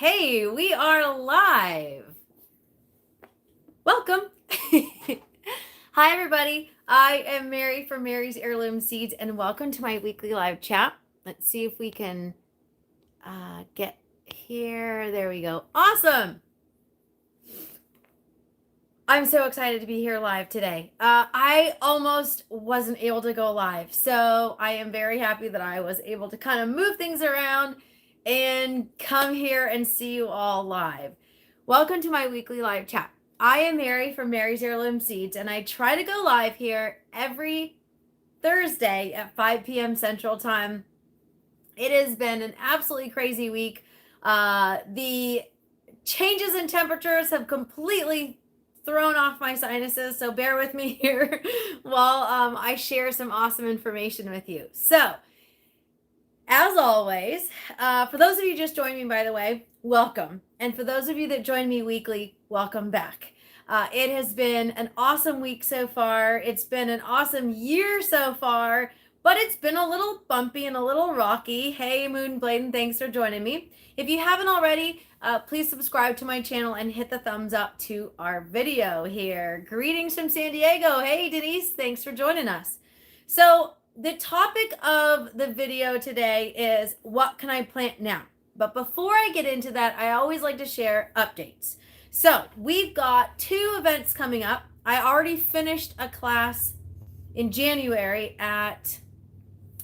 Hey, we are live. Welcome. Hi, everybody. I am Mary from Mary's Heirloom Seeds, and welcome to my weekly live chat. Let's see if we can get here. There we go. Awesome. I'm so excited to be here live today. I almost wasn't able to go live, so I am very happy that I was able to kind of move things around and come here and see you all live. Welcome to my weekly live chat. I am Mary from Mary's Heirloom Seeds, and I try to go live here every Thursday at 5 p.m. Central Time. It has been an absolutely crazy week. The changes in temperatures have completely thrown off my sinuses, so bear with me here while I share some awesome information with you. So, as always, for those of you just joined me, by the way, welcome. And for those of you that join me weekly, welcome back. It has been an awesome week so far. It's been an awesome year so far, but it's been a little bumpy and a little rocky. Hey, Moonblade, thanks for joining me. If you haven't already, please subscribe to my channel and hit the thumbs up to our video here. Greetings from San Diego. Hey, Denise, thanks for joining us. So the topic of the video today is what can I plant now? But before I get into that, I always like to share updates. So we've got 2 events coming up. I already finished a class in January at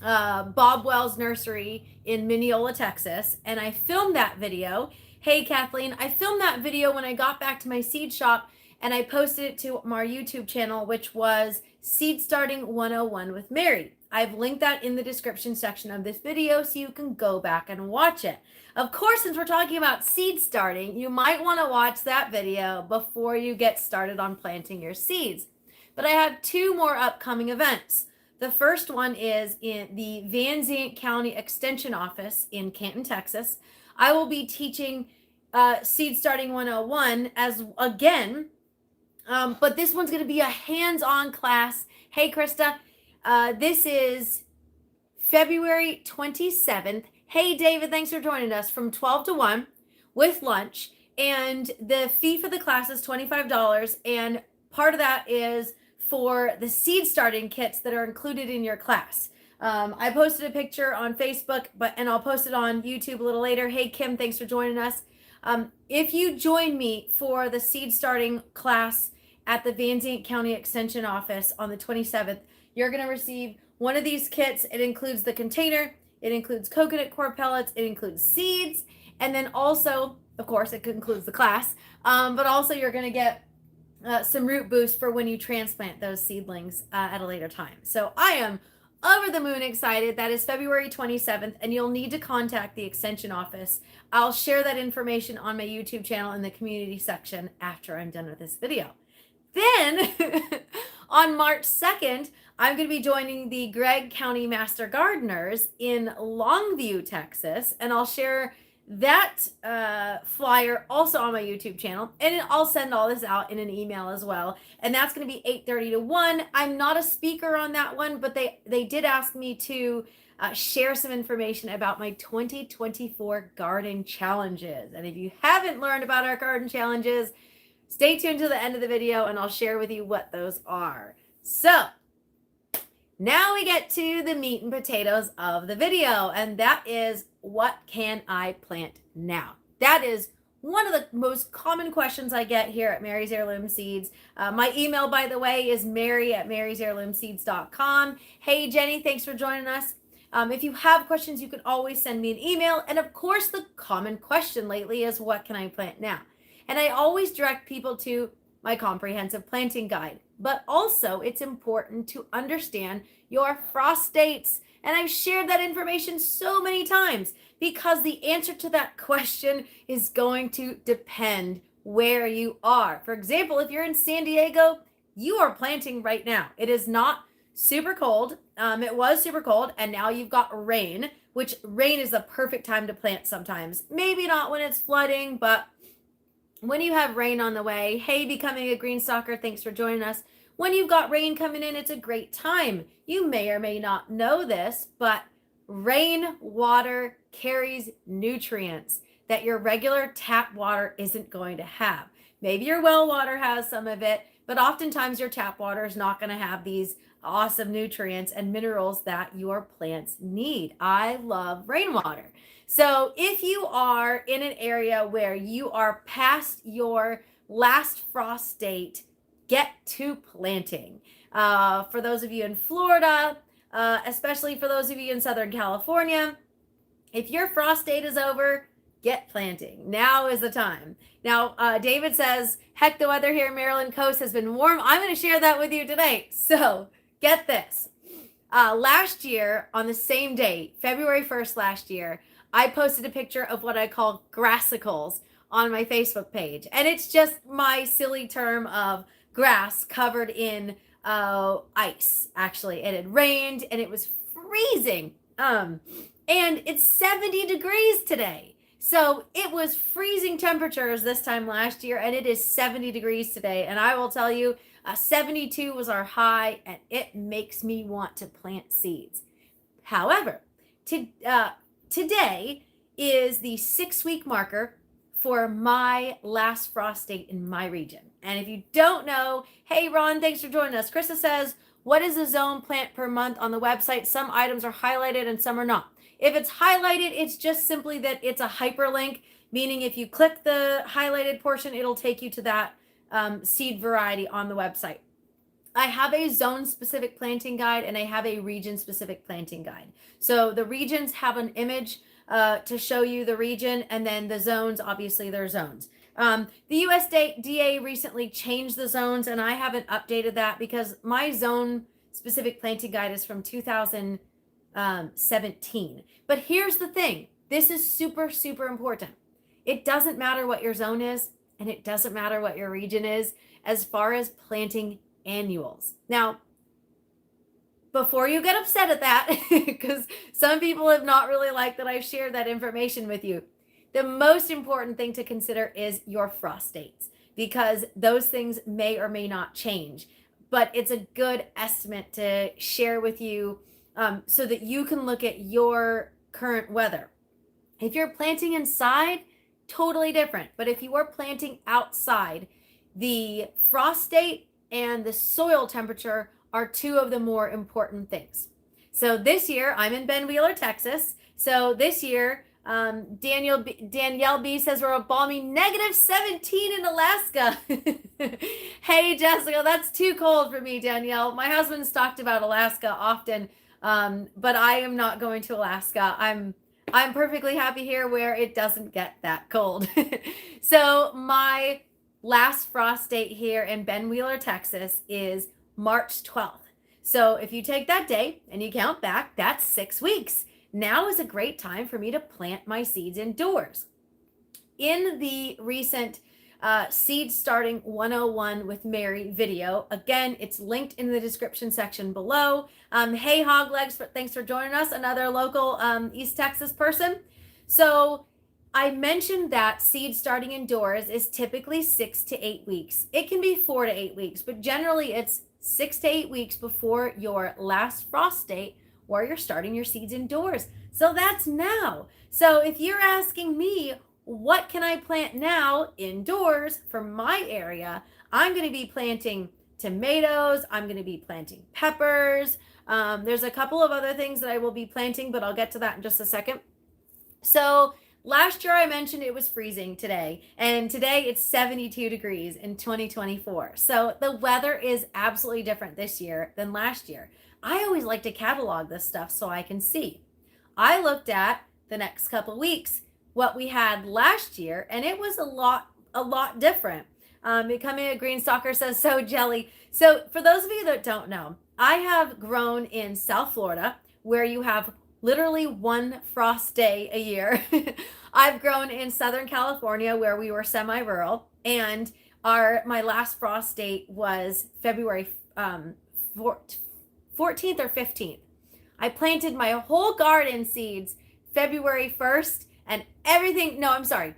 Bob Wells Nursery in Mineola, Texas, and I filmed that video. Hey, Kathleen, I filmed that video when I got back to my seed shop, and I posted it to our YouTube channel, which was Seed Starting 101 with Mary. I've linked that in the description section of this video so you can go back and watch it. Of course, since we're talking about seed starting, you might want to watch that video before you get started on planting your seeds. But I have 2 more upcoming events. The first one is in the Van Zandt County Extension Office in Canton, Texas. I will be teaching Seed Starting 101 as again, but this one's going to be a hands-on class. Hey, Krista, this is February 27th. Hey, David, thanks for joining us from 12 to 1 with lunch. And the fee for the class is $25. And part of that is for the seed starting kits that are included in your class. I posted a picture on Facebook, and I'll post it on YouTube a little later. Hey, Kim, thanks for joining us. If you join me for the seed starting class at the Van Zandt County Extension Office on the 27th, you're going to receive one of these kits. It includes the container, it includes coconut coir pellets, it includes seeds, and then also, of course, it includes the class, but also you're going to get some root boost for when you transplant those seedlings at a later time. So I am over the moon excited. That is February 27th, and you'll need to contact the extension office. I'll share that information on my YouTube channel in the community section after I'm done with this video. Then on March 2nd, I'm going to be joining the Gregg County Master Gardeners in Longview, Texas, and I'll share that flyer also on my YouTube channel, and I'll send all this out in an email as well. And that's going to be 8:30 to 1. I'm not a speaker on that one, but they did ask me to share some information about my 2024 garden challenges. And if you haven't learned about our garden challenges, stay tuned to the end of the video and I'll share with you what those are. So now we get to the meat and potatoes of the video, and that is, what can I plant now? That is one of the most common questions I get here at Mary's Heirloom Seeds. My email, by the way, is mary@marysheirloomseeds.com. Hey, Jenny, thanks for joining us. If you have questions, you can always send me an email. And of course, the common question lately is, what can I plant now? And I always direct people to my comprehensive planting guide. But also, it's important to understand your frost dates. And I've shared that information so many times because the answer to that question is going to depend where you are. For example, if you're in San Diego, you are planting right now. It is not super cold. It was super cold, and now you've got rain, which rain is the perfect time to plant sometimes. Maybe not when it's flooding, but when you have rain on the way. Hey, Becoming a Green Stalker, thanks for joining us. When you've got rain coming in, it's a great time. You may or may not know this, but rain water carries nutrients. that your regular tap water isn't going to have. Maybe your well water has some of it, but oftentimes your tap water is not going to have these awesome nutrients and minerals that your plants need. I love rainwater. So if you are in an area where you are past your last frost date, get to planting. For those of you in Florida, especially for those of you in Southern California, if your frost date is over, get planting. Now is the time. Now, David says, heck, the weather here in Maryland coast has been warm. I'm going to share that with you today. So get this. Last year, on the same day, February 1st last year, I posted a picture of what I call grassicles on my Facebook page. And it's just my silly term of grass covered in ice, actually. It had rained and it was freezing. And it's 70 degrees today. So it was freezing temperatures this time last year, and it is 70 degrees today. And I will tell you, 72 was our high, and it makes me want to plant seeds. However, today is the 6-week marker for my last frost date in my region. And if you don't know, hey, Ron, thanks for joining us. Krista says, what is a zone plant per month on the website? Some items are highlighted and some are not. If it's highlighted, it's just simply that it's a hyperlink, meaning if you click the highlighted portion, it'll take you to that seed variety on the website. I have a zone-specific planting guide and I have a region-specific planting guide. So the regions have an image to show you the region, and then the zones, obviously, they're zones. The USDA recently changed the zones, and I haven't updated that because my zone-specific planting guide is from 2017. But here's the thing. This is super, super important. It doesn't matter what your zone is, and it doesn't matter what your region is as far as planting annuals. Now, before you get upset at that, because some people have not really liked that I've shared that information with you, the most important thing to consider is your frost dates, because those things may or may not change. But it's a good estimate to share with you so that you can look at your current weather. If you're planting inside, totally different. But if you are planting outside, the frost date and the soil temperature are two of the more important things. So this year, I'm in Ben Wheeler, Texas. So this year, Danielle B says we're a balmy -17 in Alaska. Hey, Jessica, that's too cold for me, Danielle. My husband's talked about Alaska often, but I am not going to Alaska. I'm perfectly happy here where it doesn't get that cold. So my last frost date here in Ben Wheeler, Texas is March 12th. So if you take that day and you count back, that's 6 weeks. Now is a great time for me to plant my seeds indoors. In the recent Seed Starting 101 with Mary video, again, it's linked in the description section below. Hey, Hoglegs, thanks for joining us, another local East Texas person. So I mentioned that seed starting indoors is typically 6 to 8 weeks. It can be 4 to 8 weeks, but generally it's 6 to 8 weeks before your last frost date where you're starting your seeds indoors. So that's now. So if you're asking me, what can I plant now indoors for my area? I'm going to be planting tomatoes. I'm going to be planting peppers. There's a couple of other things that I will be planting, but I'll get to that in just a second. So last year I mentioned it was freezing today, and today it's 72 degrees in 2024. So the weather is absolutely different this year than last year. I always like to catalog this stuff so I can see. I looked at the next couple weeks, what we had last year, and it was a lot different. Becoming a Green Stalker says, so jelly. So for those of you that don't know, I have grown in South Florida where you have literally one frost day a year. I've grown in Southern California where we were semi-rural, and my last frost date was February 14th or 15th. I planted my whole garden seeds February 1st and everything. No, I'm sorry.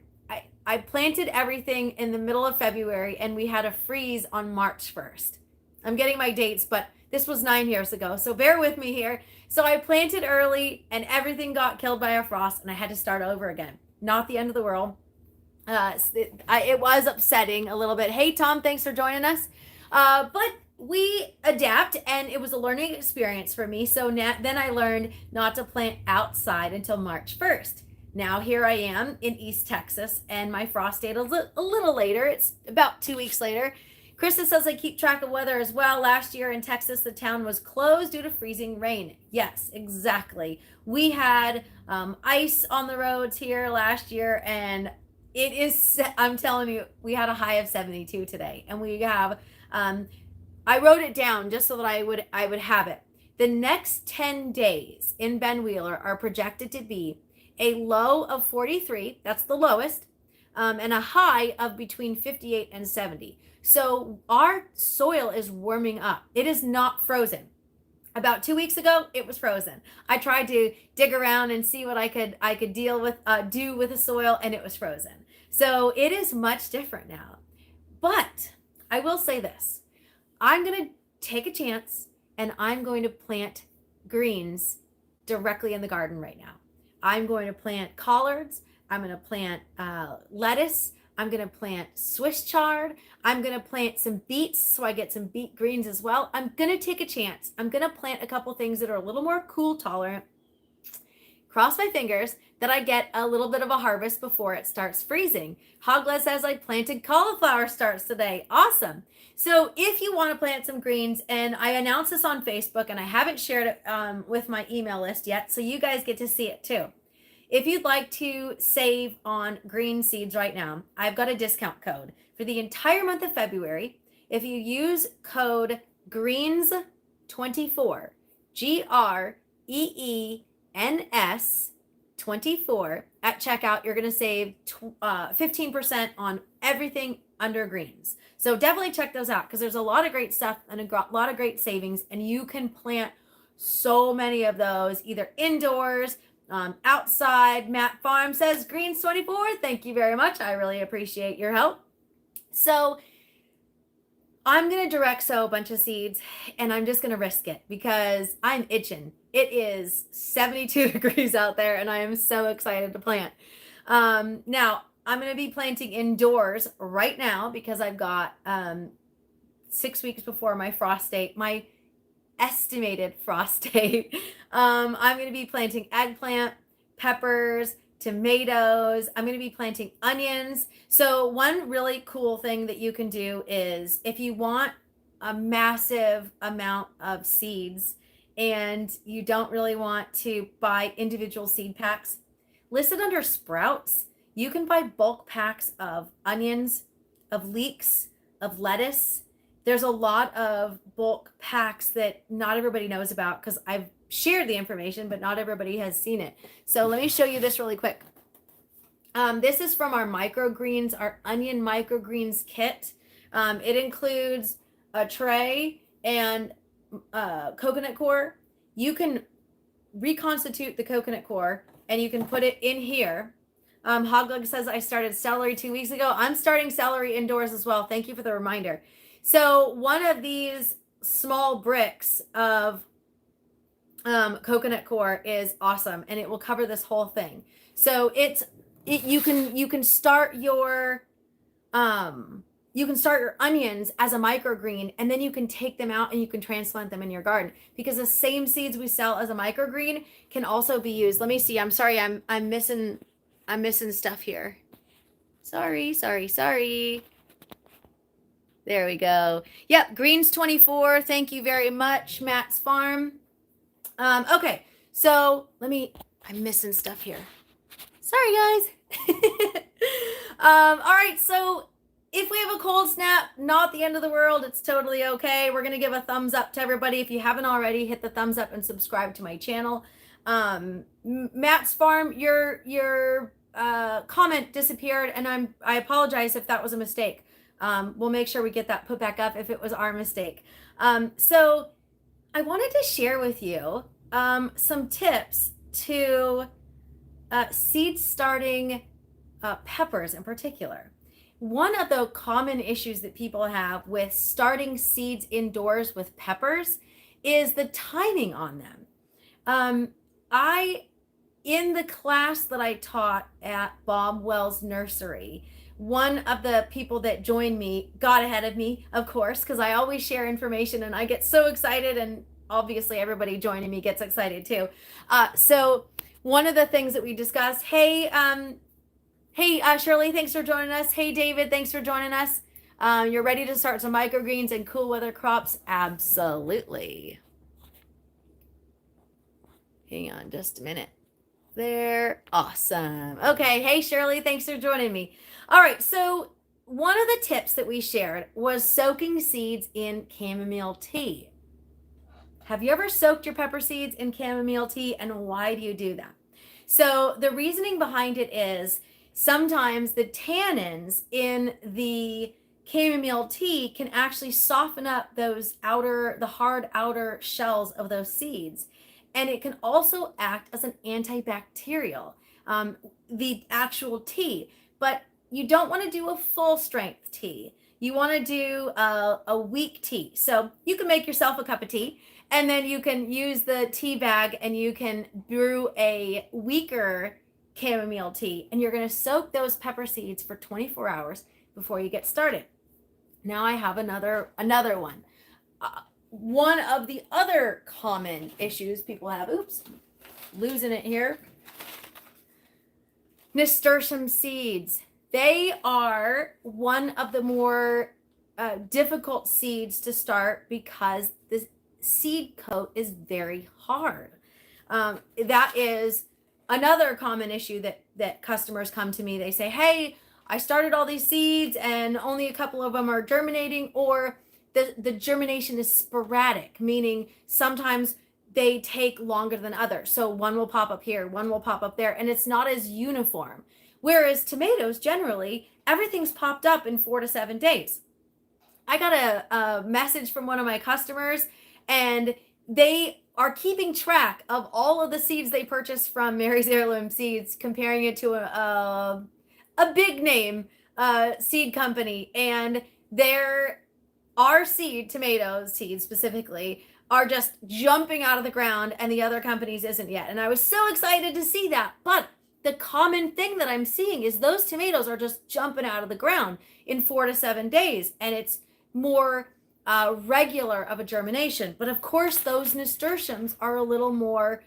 I planted everything in the middle of February and we had a freeze on March 1st. I'm getting my dates, but this was 9 years ago. So bear with me here. So I planted early and everything got killed by a frost and I had to start over again. not the end of the world. It was upsetting a little bit. Hey, Tom, thanks for joining us. But we adapt, and it was a learning experience for me. So then I learned not to plant outside until March 1st. Now here I am in East Texas, and my frost date is a little later. It's about 2 weeks later. Krista says I keep track of weather as well. Last year in Texas, the town was closed due to freezing rain. Yes, exactly. We had ice on the roads here last year, and it is, I'm telling you, we had a high of 72 today, and we have, I wrote it down just so that I would have it. The next 10 days in Ben Wheeler are projected to be a low of 43, that's the lowest, and a high of between 58 and 70. So our soil is warming up. It is not frozen. About 2 weeks ago, it was frozen. I tried to dig around and see what I could deal with, do with the soil, and it was frozen. So it is much different now. But I will say this: I'm going to take a chance, and I'm going to plant greens directly in the garden right now. I'm going to plant collards. I'm going to plant lettuce. I'm going to plant Swiss chard. I'm going to plant some beets so I get some beet greens as well. I'm going to take a chance. I'm going to plant a couple things that are a little more cool tolerant. Cross my fingers that I get a little bit of a harvest before it starts freezing. Hogla says I planted cauliflower starts today. Awesome. So if you want to plant some greens, and I announced this on Facebook, and I haven't shared it with my email list yet, so you guys get to see it too. If you'd like to save on green seeds right now, I've got a discount code for the entire month of February. If you use code GREENS24, GREENS 24 at checkout, you're going to save 15% on everything under greens. So definitely check those out, because there's a lot of great stuff and a lot of great savings, and you can plant so many of those either indoors, outside. Matt Farm says greens 24. Thank you very much. I really appreciate your help. So I'm going to direct sow a bunch of seeds, and I'm just going to risk it because I'm itching. It is 72 degrees out there, and I am so excited to plant. Now, I'm going to be planting indoors right now because I've got 6 weeks before my frost date, my estimated frost date. I'm going to be planting eggplant, peppers, tomatoes. I'm going to be planting onions. So one really cool thing that you can do is, if you want a massive amount of seeds and you don't really want to buy individual seed packs, listed under sprouts, you can buy bulk packs of onions, of leeks, of lettuce. There's a lot of bulk packs that not everybody knows about, because I've shared the information, but not everybody has seen it. So let me show you this really quick. This is from our microgreens, our onion microgreens kit. It includes a tray and coconut core. You can reconstitute the coconut core and you can put it in here. Hoglug says I started celery 2 weeks ago. I'm starting celery indoors as well. Thank you for the reminder. So one of these small bricks of coconut core is awesome, and it will cover this whole thing. So you can start your onions as a microgreen, and then you can take them out and you can transplant them in your garden, because the same seeds we sell as a microgreen can also be used. Let me see. I'm sorry. I'm missing stuff here. Sorry. There we go. Yep, greens 24. Thank you very much, Matt's Farm. Okay, so I'm missing stuff here. Sorry, guys. All right, so if we have a cold snap, not the end of the world. It's totally okay. We're going to give a thumbs up to everybody. If you haven't already, hit the thumbs up and subscribe to my channel. Matt's Farm, your comment disappeared, and I apologize if that was a mistake. We'll make sure we get that put back up if it was our mistake. So I wanted to share with you some tips to seed starting peppers in particular. One of the common issues that people have with starting seeds indoors with peppers is the timing on them. I in the class that I taught at Bob Wells Nursery, one of the people that joined me got ahead of me, of course, because I always share information and I get so excited, and obviously everybody joining me gets excited too. So one of the things that we discussed, Shirley, thanks for joining us. Hey, David, thanks for joining us. You're ready to start some microgreens and cool weather crops? Absolutely. Hang on just a minute. There. Awesome. Okay. Hey, Shirley, thanks for joining me. All right. So one of the tips that we shared was soaking seeds in chamomile tea. Have you ever soaked your pepper seeds in chamomile tea, and why do you do that? So the reasoning behind it is sometimes the tannins in the chamomile tea can actually soften up the hard outer shells of those seeds. And it can also act as an antibacterial, the actual tea. But you don't want to do a full strength tea. You want to do a weak tea. So you can make yourself a cup of tea, and then you can use the tea bag and you can brew a weaker chamomile tea. And you're going to soak those pepper seeds for 24 hours before you get started. Now I have another one. One of the other common issues people have, losing it here, nasturtium seeds. They are one of the more difficult seeds to start because the seed coat is very hard. That is another common issue that customers come to me. They say, hey, I started all these seeds and only a couple of them are germinating, or the germination is sporadic, meaning sometimes they take longer than others. So one will pop up here, one will pop up there, and it's not as uniform. Whereas tomatoes, generally, everything's popped up in 4 to 7 days. I got a message from one of my customers, and they are keeping track of all of the seeds they purchased from Mary's Heirloom Seeds, comparing it to a big name seed company, and our tomatoes seeds specifically, are just jumping out of the ground, and the other companies isn't yet. And I was so excited to see that. But the common thing that I'm seeing is those tomatoes are just jumping out of the ground in 4 to 7 days, and it's more regular of a germination. But of course, those nasturtiums are a little more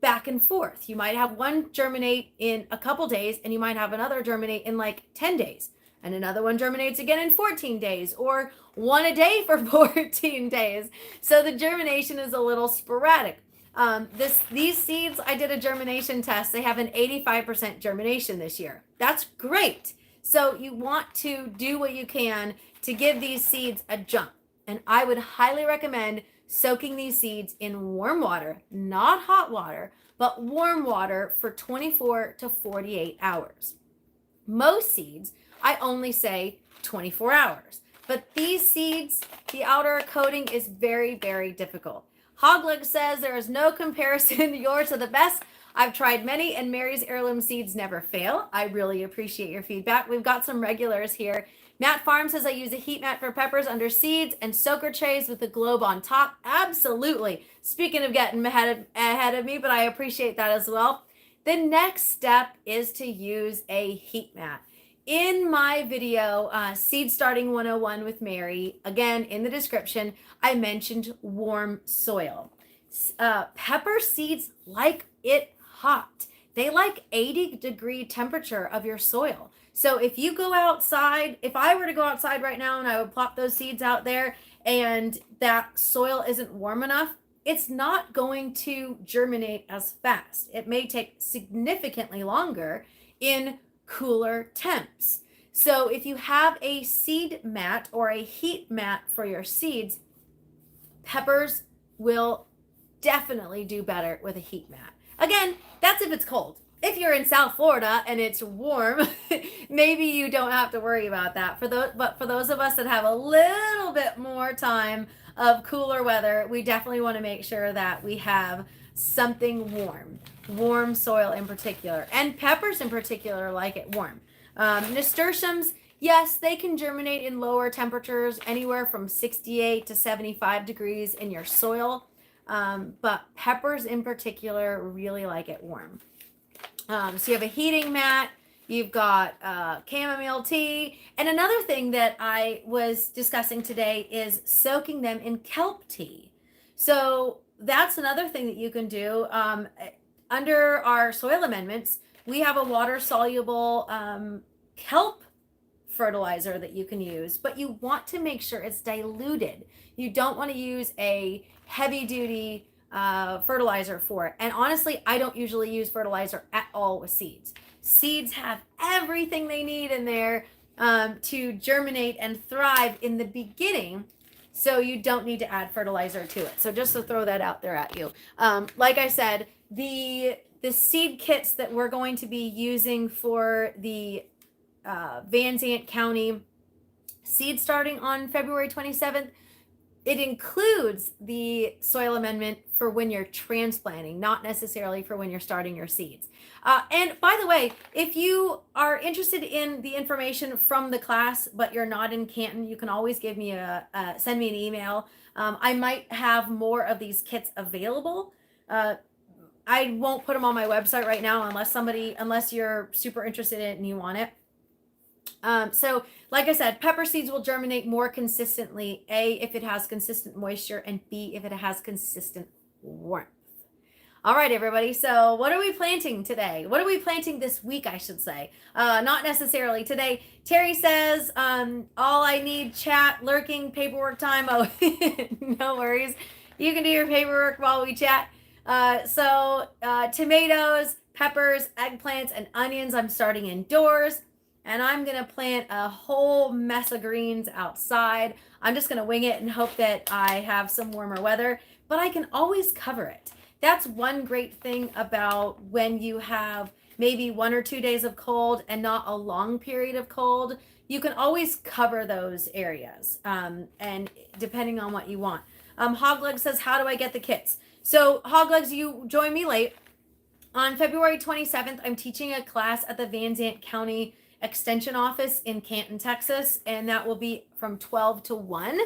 back and forth. You might have one germinate in a couple days, and you might have another germinate in like 10 days. And another one germinates again in 14 days, or one a day for 14 days. So the germination is a little sporadic. These seeds, I did a germination test. They have an 85% germination this year. That's great. So you want to do what you can to give these seeds a jump. And I would highly recommend soaking these seeds in warm water, not hot water, but warm water for 24 to 48 hours. Most seeds, I only say 24 hours. But these seeds, the outer coating is very, very difficult. Hogleg says there is no comparison. Yours are the best. I've tried many, and Mary's Heirloom Seeds never fail. I really appreciate your feedback. We've got some regulars here. Matt Farm says I use a heat mat for peppers under seeds and soaker trays with the globe on top. Absolutely. Speaking of getting ahead of me, but I appreciate that as well. The next step is to use a heat mat. In my video, Seed Starting 101 with Mary, again, in the description, I mentioned warm soil. Pepper seeds like it hot. They like 80-degree temperature of your soil. So if you go outside, if I were to go outside right now and I would plop those seeds out there and that soil isn't warm enough, it's not going to germinate as fast. It may take significantly longer in cooler temps. So if you have a seed mat or a heat mat for your seeds, peppers will definitely do better with a heat mat. Again, that's if it's cold. If you're in South Florida and it's warm, maybe you don't have to worry about that. But for those of us that have a little bit more time of cooler weather, we definitely want to make sure that we have something warm soil in particular, and peppers in particular like it warm. Nasturtiums, yes, they can germinate in lower temperatures, anywhere from 68 to 75 degrees in your soil, but peppers in particular really like it warm. So you have a heating mat, you've got chamomile tea, and another thing that I was discussing today is soaking them in kelp tea. So that's another thing that you can do. Under our soil amendments, we have a water soluble kelp fertilizer that you can use, but you want to make sure it's diluted. You don't want to use a heavy duty fertilizer for it. And honestly, I don't usually use fertilizer at all with seeds. Seeds have everything they need in there to germinate and thrive in the beginning. So you don't need to add fertilizer to it. So just to throw that out there at you. Like I said, the seed kits that we're going to be using for the Van Zant County seed starting on February 27th, it includes the soil amendment for when you're transplanting, not necessarily for when you're starting your seeds. And by the way, if you are interested in the information from the class, but you're not in Canton, you can always give me send me an email. I might have more of these kits available. I won't put them on my website right now unless you're super interested in it and you want it. So like I said, pepper seeds will germinate more consistently, A, if it has consistent moisture, and B, if it has consistent warmth. All right, everybody. So what are we planting today? What are we planting this week, I should say? Not necessarily today. Terry says, all I need, chat, lurking, paperwork time. Oh, no worries. You can do your paperwork while we chat. Tomatoes, peppers, eggplants, and onions, I'm starting indoors. And I'm going to plant a whole mess of greens outside. I'm just going to wing it and hope that I have some warmer weather, but I can always cover it. That's one great thing about when you have maybe 1 or 2 days of cold and not a long period of cold. You can always cover those areas, and depending on what you want. Hogleg says, how do I get the kits? So Hoglegs, you join me late. On February 27th, I'm teaching a class at the Van Zant County Extension Office in Canton, Texas, and that will be from 12 to 1.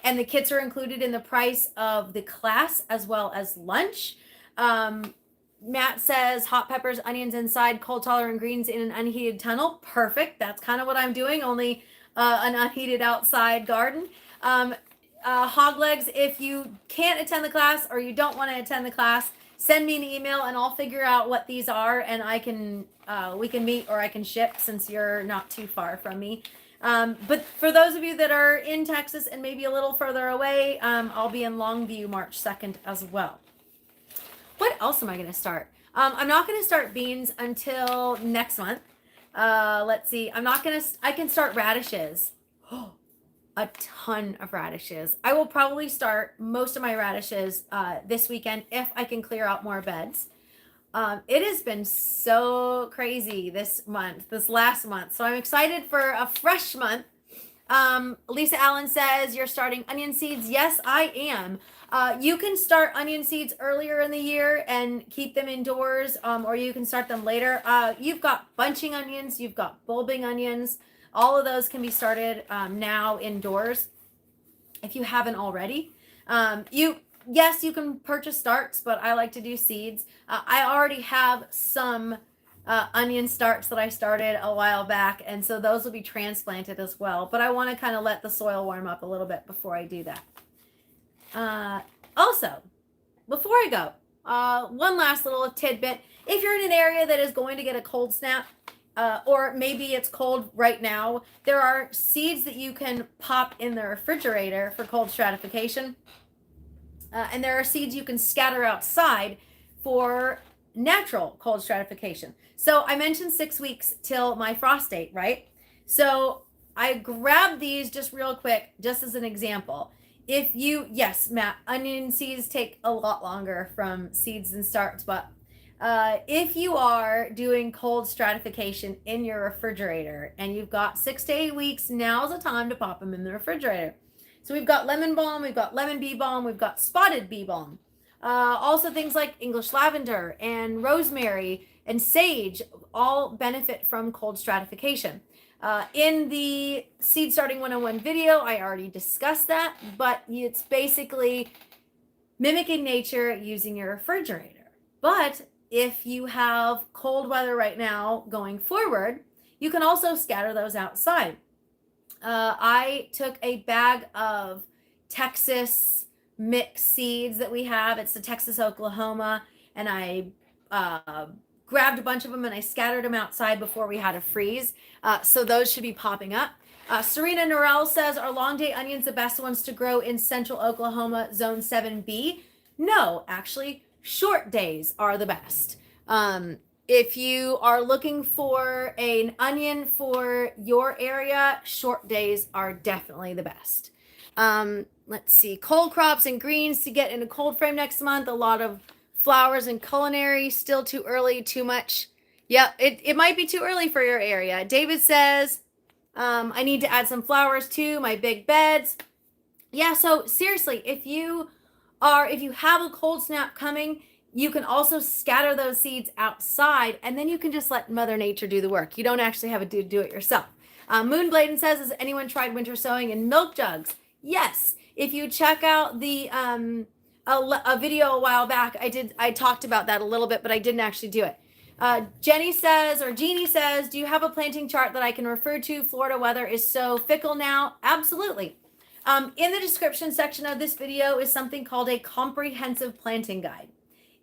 And the kits are included in the price of the class as well as lunch. Matt says hot peppers, onions inside, cold tolerant greens in an unheated tunnel. Perfect. That's kind of what I'm doing, only an unheated outside garden. Hoglegs, if you can't attend the class or you don't want to attend the class, send me an email and I'll figure out what these are, and I can we can meet, or I can ship since you're not too far from me. But for those of you that are in Texas and maybe a little further away, I'll be in Longview March 2nd as well. What else am I going to start? I'm not going to start beans until next month. Let's see. I can start radishes. A ton of radishes. I will probably start most of my radishes this weekend if I can clear out more beds. It has been so crazy this last month. So I'm excited for a fresh month. Lisa Allen says you're starting onion seeds. Yes, I am. You can start onion seeds earlier in the year and keep them indoors, or you can start them later. You've got bunching onions, you've got bulbing onions. All of those can be started now indoors if you haven't already. Yes, you can purchase starts, but I like to do seeds. I already have some onion starts that I started a while back, and so those will be transplanted as well. But I want to kind of let the soil warm up a little bit before I do that. Also, before I go, one last little tidbit. If you're in an area that is going to get a cold snap, or maybe it's cold right now, there are seeds that you can pop in the refrigerator for cold stratification. And there are seeds you can scatter outside for natural cold stratification. So I mentioned 6 weeks till my frost date, right? So I grabbed these just real quick, just as an example. Yes, Matt, onion seeds take a lot longer from seeds and starts, but if you are doing cold stratification in your refrigerator and you've got 6 to 8 weeks, now's the time to pop them in the refrigerator. So we've got lemon balm, we've got lemon bee balm, we've got spotted bee balm. Also things like English lavender and rosemary and sage all benefit from cold stratification. In the Seed Starting 101 video, I already discussed that, but it's basically mimicking nature using your refrigerator. But if you have cold weather right now going forward, you can also scatter those outside. I took a bag of Texas mixed seeds that we have. It's the Texas Oklahoma, and I grabbed a bunch of them and I scattered them outside before we had a freeze. So those should be popping up. Serena Norell says, are long day onions the best ones to grow in central Oklahoma, zone 7B? No, actually, short days are the best. If you are looking for an onion for your area, short days are definitely the best. Let's see, cold crops and greens to get in a cold frame next month. A lot of flowers and culinary, still too early, too much. Yeah, it might be too early for your area. David says, I need to add some flowers to my big beds. Yeah, so seriously, if you have a cold snap coming, you can also scatter those seeds outside, and then you can just let Mother Nature do the work. You don't actually have to do it yourself. Moonbladen says, has anyone tried winter sowing in milk jugs? Yes. If you check out the a video a while back, I talked about that a little bit, but I didn't actually do it. Jeannie says, do you have a planting chart that I can refer to? Florida weather is so fickle now. Absolutely. In the description section of this video is something called a comprehensive planting guide.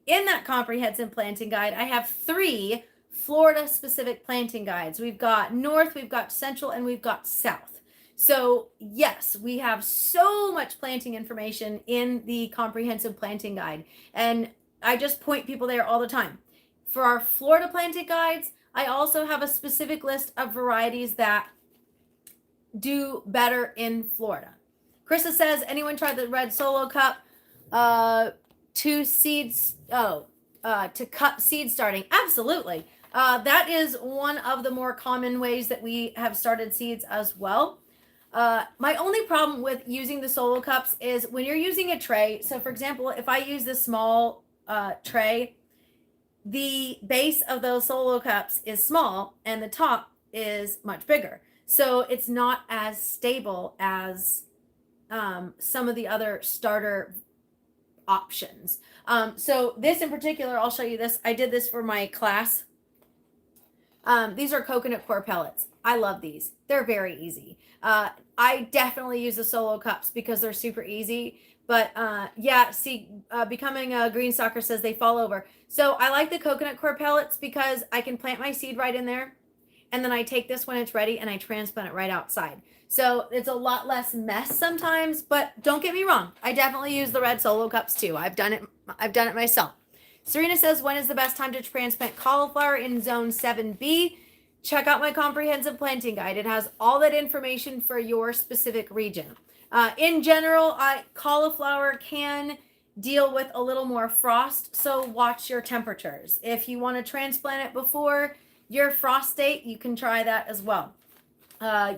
In that comprehensive planting guide, I have 3 Florida specific planting guides. We've got north, we've got central, and we've got south. So yes, we have so much planting information in the comprehensive planting guide. And I just point people there all the time. For our Florida planting guides, I also have a specific list of varieties that do better in Florida. Krista says, anyone tried the red solo cup? To cut seed starting? Absolutely. That is one of the more common ways that we have started seeds as well. My only problem with using the solo cups is when you're using a tray. So for example, if I use this small tray, the base of those solo cups is small and the top is much bigger. So it's not as stable as some of the other starter options. So this in particular, I'll show you this. I did this for my class. These are coconut coir pellets. I love these. They're very easy. I definitely use the solo cups because they're super easy. But yeah, see, Becoming a Green Stalker says they fall over. So I like the coconut coir pellets because I can plant my seed right in there. And then I take this when it's ready and I transplant it right outside. So it's a lot less mess sometimes, but don't get me wrong. I definitely use the red solo cups too. I've done it myself. Serena says, when is the best time to transplant cauliflower in zone 7B? Check out my comprehensive planting guide. It has all that information for your specific region. In general, cauliflower can deal with a little more frost, so watch your temperatures. If you want to transplant it before your frost date, you can try that as well.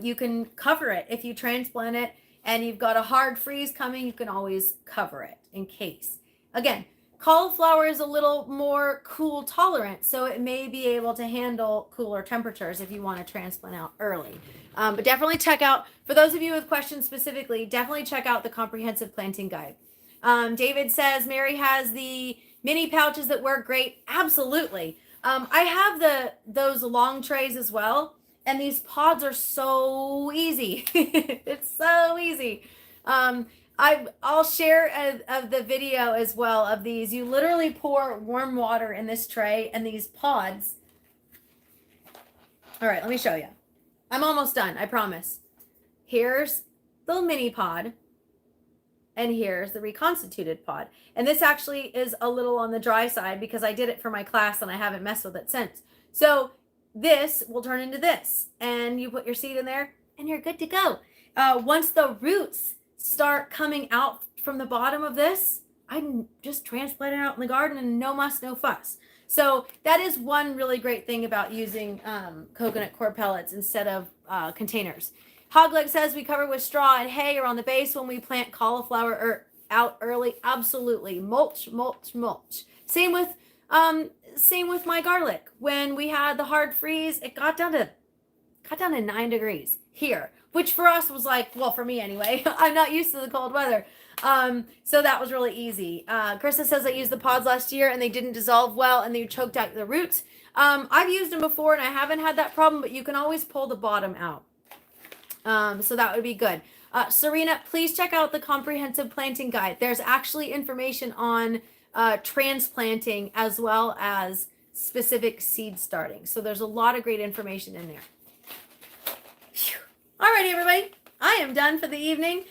You can cover it. If you transplant it and you've got a hard freeze coming, you can always cover it in case. Again, cauliflower is a little more cool tolerant, so it may be able to handle cooler temperatures if you want to transplant out early. But definitely check out, for those of you with questions specifically, definitely check out the comprehensive planting guide. David says, Mary has the mini pouches that work great. Absolutely. I have those long trays as well. And these pods are so easy. It's so easy. I'll share the video as well of these. You literally pour warm water in this tray and these pods. All right, let me show you. I'm almost done, I promise. Here's the mini pod. And here's the reconstituted pod. And this actually is a little on the dry side because I did it for my class and I haven't messed with it since. So this will turn into this, and you put your seed in there and you're good to go. Once the roots start coming out from the bottom of this, I can just transplant it out in the garden and no muss, no fuss. So that is one really great thing about using coconut coir pellets instead of containers. Hogleg says, we cover with straw and hay or on the base when we plant cauliflower out early. Absolutely. Mulch, mulch, mulch. Same with my garlic. When we had the hard freeze, it got down to 9 degrees. Here, which for us was like, well, for me anyway, I'm not used to the cold weather. So that was really easy. Krista says I used the pods last year and they didn't dissolve well and they choked out the roots. I've used them before and I haven't had that problem, but you can always pull the bottom out. So that would be good. Serena, please check out the comprehensive planting guide. There's actually information on transplanting as well as specific seed starting. So there's a lot of great information in there. All right, everybody, I am done for the evening.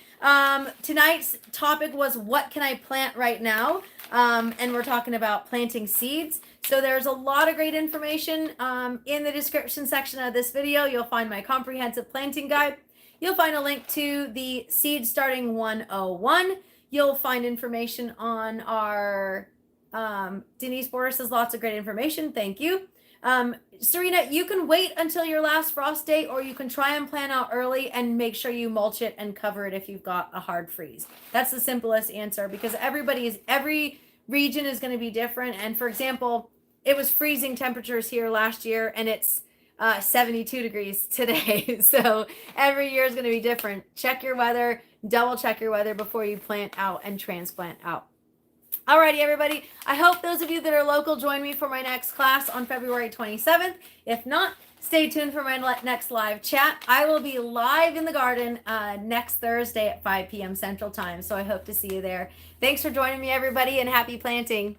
Tonight's topic was what can I plant right now? And we're talking about planting seeds. So there's a lot of great information in the description section of this video. You'll find my comprehensive planting guide. You'll find a link to the Seed Starting 101. You'll find information on our, Denise Border says lots of great information. Thank you. Serena, you can wait until your last frost date, or you can try and plan out early and make sure you mulch it and cover it if you've got a hard freeze. That's the simplest answer, because every region is going to be different. And for example, it was freezing temperatures here last year and it's 72 degrees today. So every year is going to be different. Check your weather, double check your weather before you plant out and transplant out. Alrighty, everybody. I hope those of you that are local join me for my next class on February 27th. If not, stay tuned for my next live chat. I will be live in the garden next Thursday at 5 p.m. Central Time. So I hope to see you there. Thanks for joining me, everybody, and happy planting.